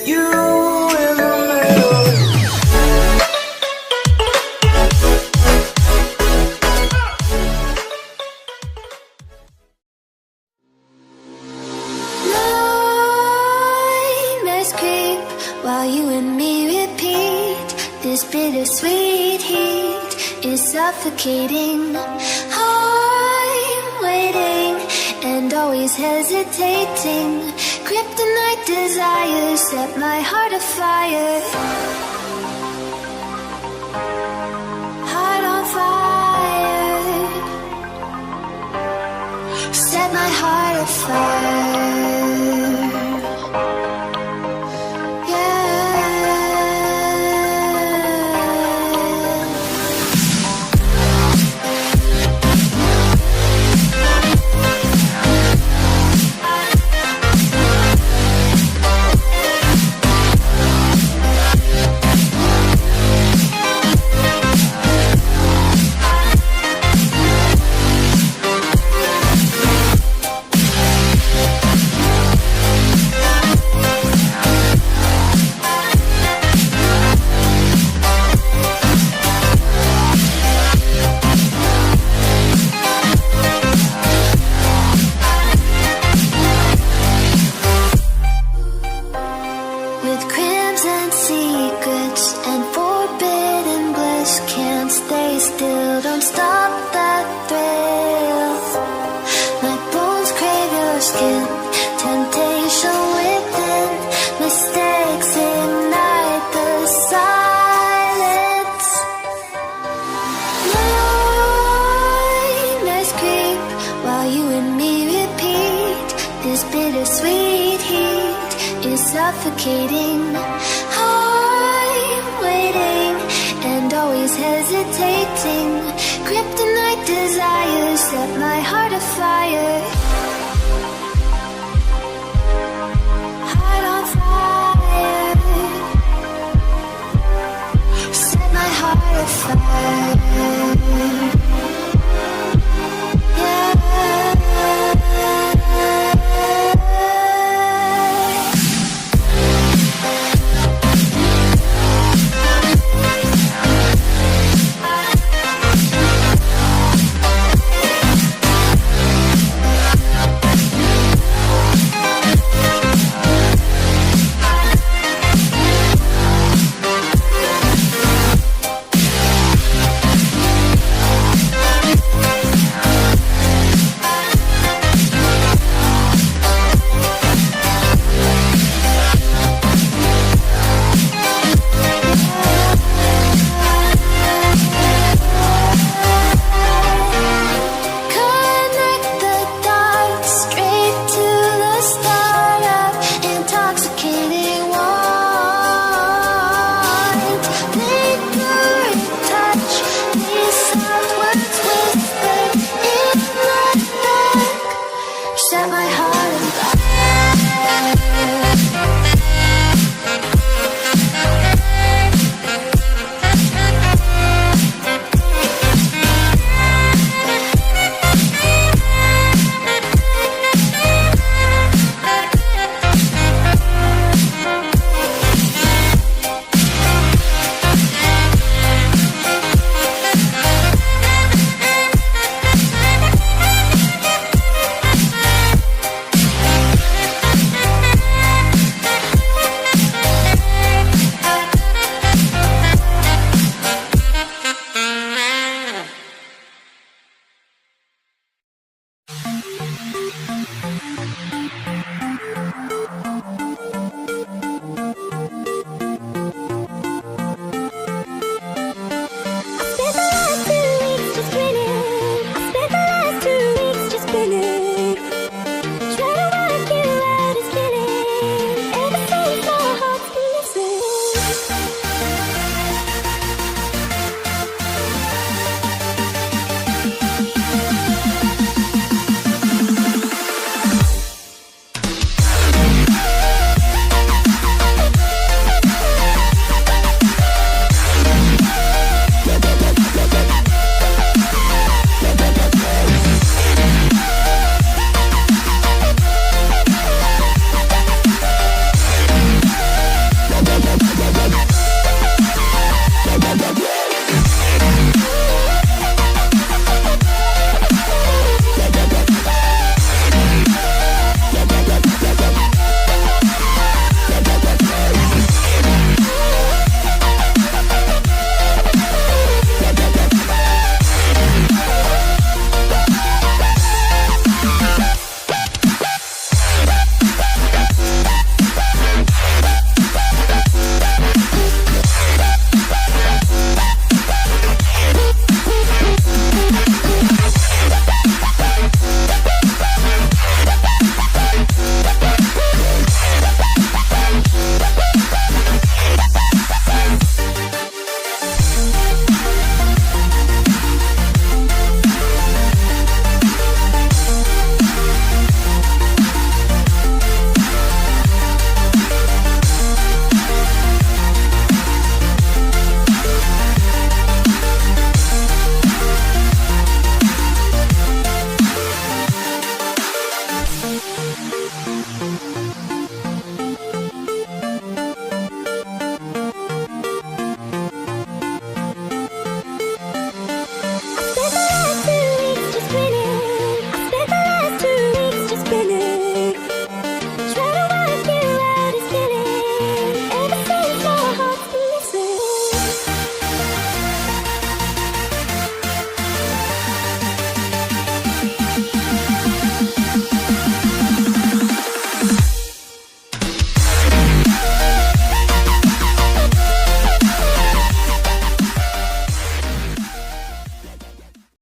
you in the middle. Nightmares creep while you and me repeat. This bittersweet heat is suffocating. I'm waiting and always hesitating. Kryptonite desires set my heart afire. Heart on fire. Set my heart afire. With crimson secrets and forbidden bliss, can't stay still, don't stop that thrill. My bones crave your skin, temptation within, mistakes ignite the silence. Nightmares creep while you and me repeat. This bittersweet heat is suffocating. I'm waiting and always hesitating. Kryptonite desires set my heart afire. Heart on fire. Set my heart afire.